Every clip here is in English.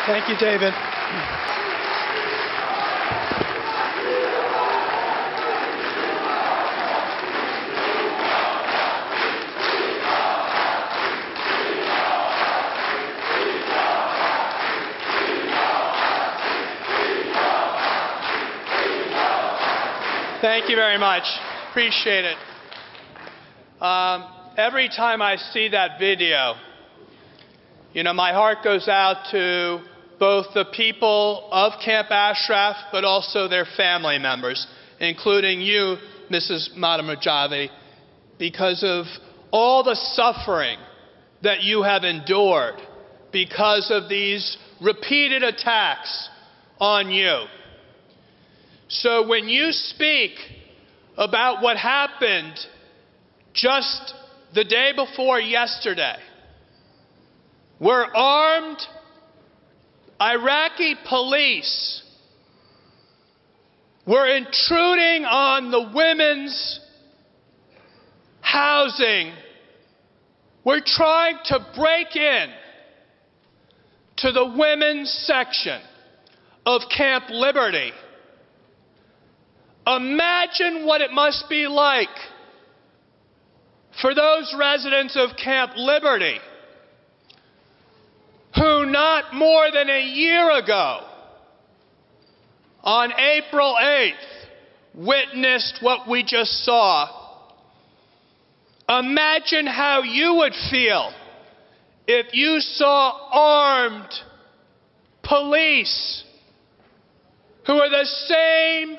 Thank you, David. Thank you very much. Appreciate it. Every time I see that video, my heart goes out to both the people of Camp Ashraf, but also their family members, including you, Madam Rajavi, because of all the suffering that you have endured because of these repeated attacks on you. So when you speak about what happened just the day before yesterday, where armed Iraqi police were intruding on the women's housing, were trying to break in to the women's section of Camp Liberty. Imagine what it must be like for those residents of Camp Liberty who not more than a year ago, on April 8th, witnessed what we just saw. Imagine how you would feel if you saw armed police who are the same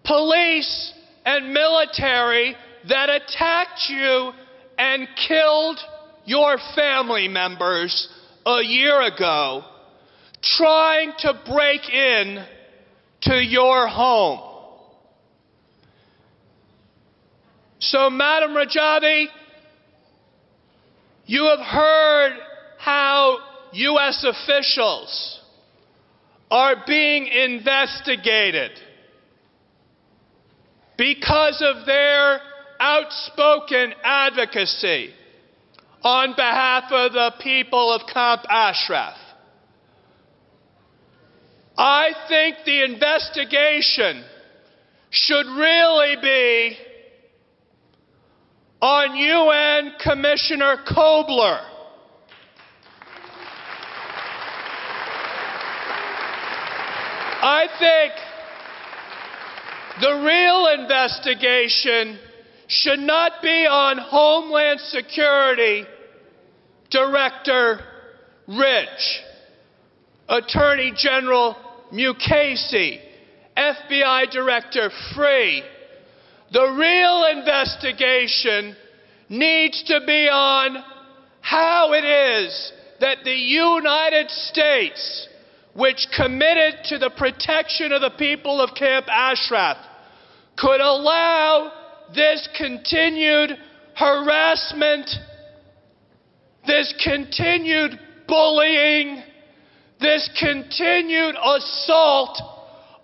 police and military that attacked you and killed your family members a year ago, trying to break in to your home. So, Madam Rajavi, you have heard how U.S. officials are being investigated because of their outspoken advocacy on behalf of the people of Camp Ashraf. I think the investigation should really be on UN Commissioner Kobler. I think the real investigation should not be on Homeland Security Director Rich, Attorney General Mukasey, FBI Director Free. The real investigation needs to be on how it is that the United States, which committed to the protection of the people of Camp Ashraf, could allow this continued harassment, this continued bullying, this continued assault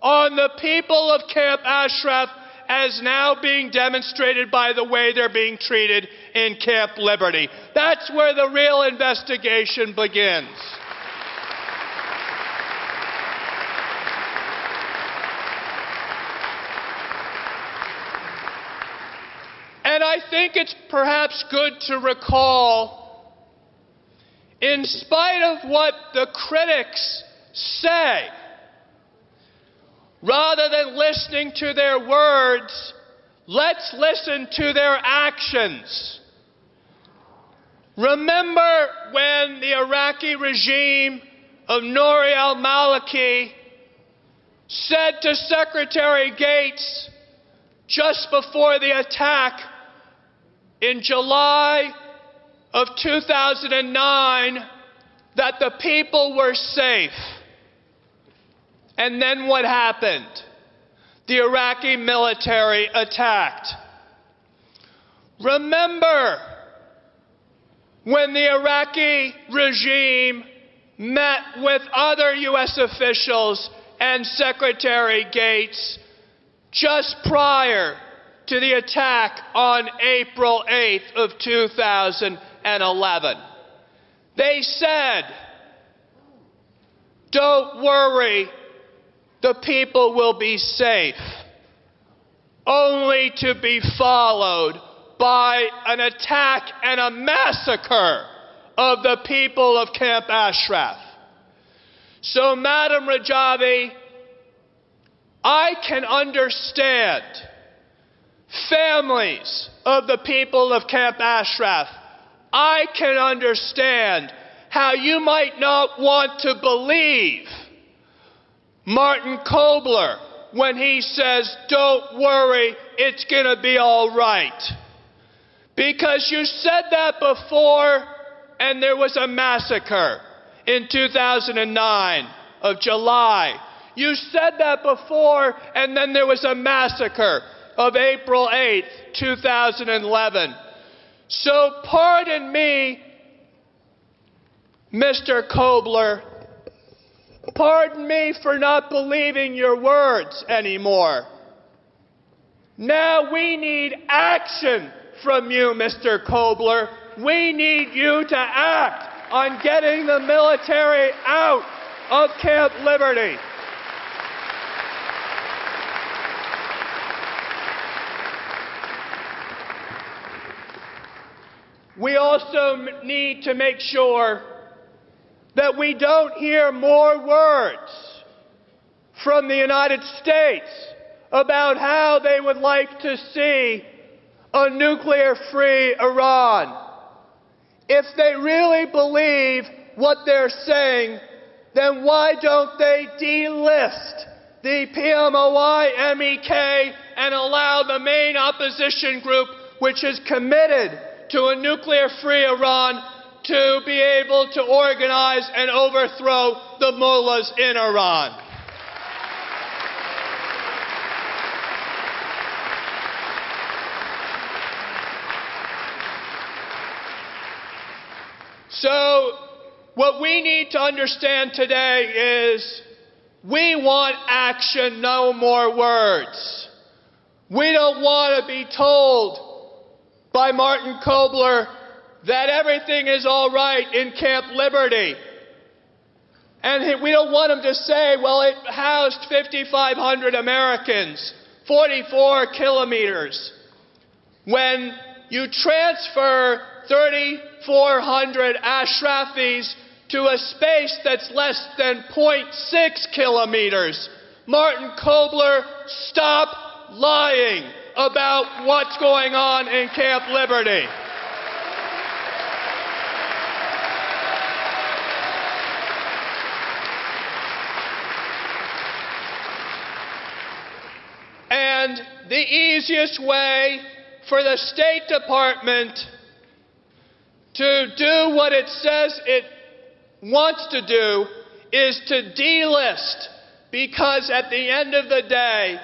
on the people of Camp Ashraf, as now being demonstrated by the way they're being treated in Camp Liberty. That's where the real investigation begins. And I think it's perhaps good to recall, in spite of what the critics say, rather than listening to their words, let's listen to their actions. Remember when the Iraqi regime of Nouri al-Maliki said to Secretary Gates just before the attack in July of 2009 that the people were safe. And then what happened? The Iraqi military attacked. Remember when the Iraqi regime met with other U.S. officials and Secretary Gates just prior to the attack on April 8th of 2011. They said "Don't worry, the people will be safe," only to be followed by an attack and a massacre of the people of Camp Ashraf. So, Madam Rajavi, I can understand families of the people of Camp Ashraf. I can understand how you might not want to believe Martin Kobler when he says, "Don't worry, it's going to be all right." Because you said that before, and there was a massacre in 2009 of July. You said that before, and then there was a massacre of April 8th, 2011. So pardon me, Mr. Kobler, pardon me for not believing your words anymore. Now we need action from you, Mr. Kobler. We need you to act on getting the military out of Camp Liberty. We also need to make sure that we don't hear more words from the United States about how they would like to see a nuclear-free Iran. If they really believe what they're saying, then why don't they delist the PMOI MEK and allow the main opposition group, which is committed to a nuclear-free Iran, to be able to organize and overthrow the mullahs in Iran? So, what we need to understand today is we want action, no more words. We don't want to be told by Martin Kobler that everything is all right in Camp Liberty. And we don't want him to say, well, it housed 5,500 Americans, 44 kilometers. When you transfer 3,400 Ashrafis to a space that's less than 0.6 kilometers, Martin Kobler, stop lying about what's going on in Camp Liberty. And the easiest way for the State Department to do what it says it wants to do is to delist, because at the end of the day,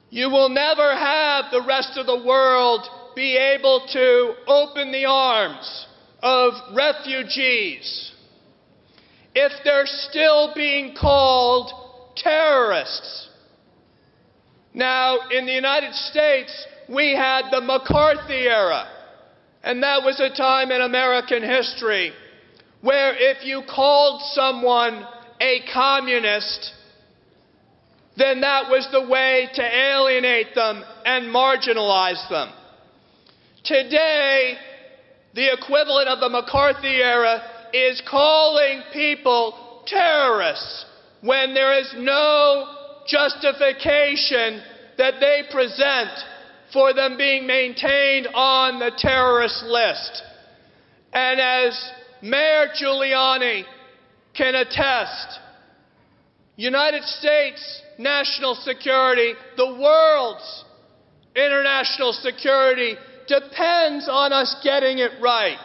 you will never have the rest of the world be able to open the arms of refugees if they're still being called terrorists. Now, in the United States, we had the McCarthy era, and that was a time in American history where if you called someone a communist, then that was the way to alienate them and marginalize them. Today, the equivalent of the McCarthy era is calling people terrorists when there is no justification that they present for them being maintained on the terrorist list. And as Mayor Giuliani can attest, United States national security, the world's international security, depends on us getting it right.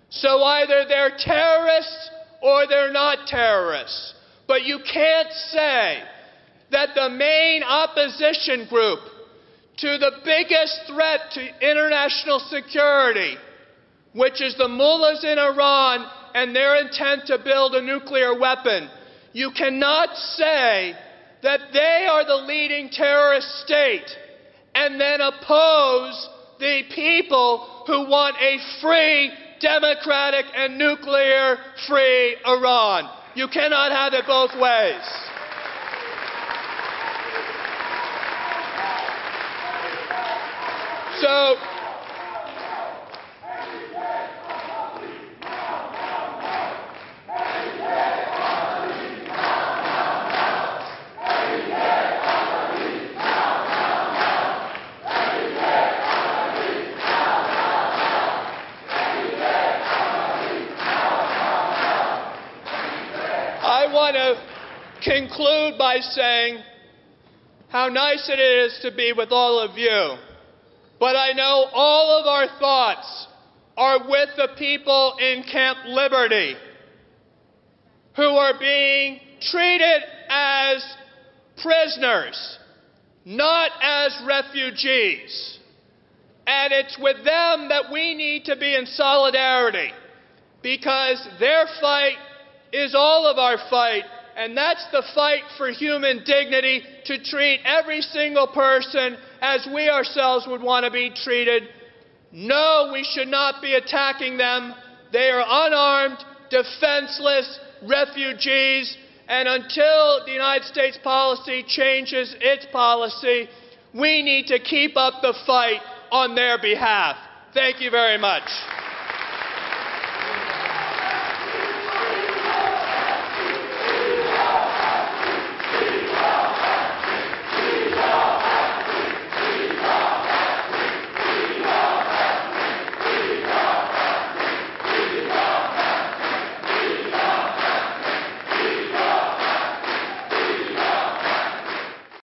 So either they're terrorists or they're not terrorists. But you can't say that the main opposition group to the biggest threat to international security, which is the mullahs in Iran and their intent to build a nuclear weapon, you cannot say that they are the leading terrorist state and then oppose the people who want a free, democratic, and nuclear-free Iran. You cannot have it both ways. So, I want to conclude by saying how nice it is to be with all of you. But I know all of our thoughts are with the people in Camp Liberty who are being treated as prisoners, not as refugees. And it's with them that we need to be in solidarity, because their fight is all of our fight, and that's the fight for human dignity, to treat every single person as we ourselves would want to be treated. No, we should not be attacking them. They are unarmed, defenseless refugees, and until the United States policy changes its policy, we need to keep up the fight on their behalf. Thank you very much.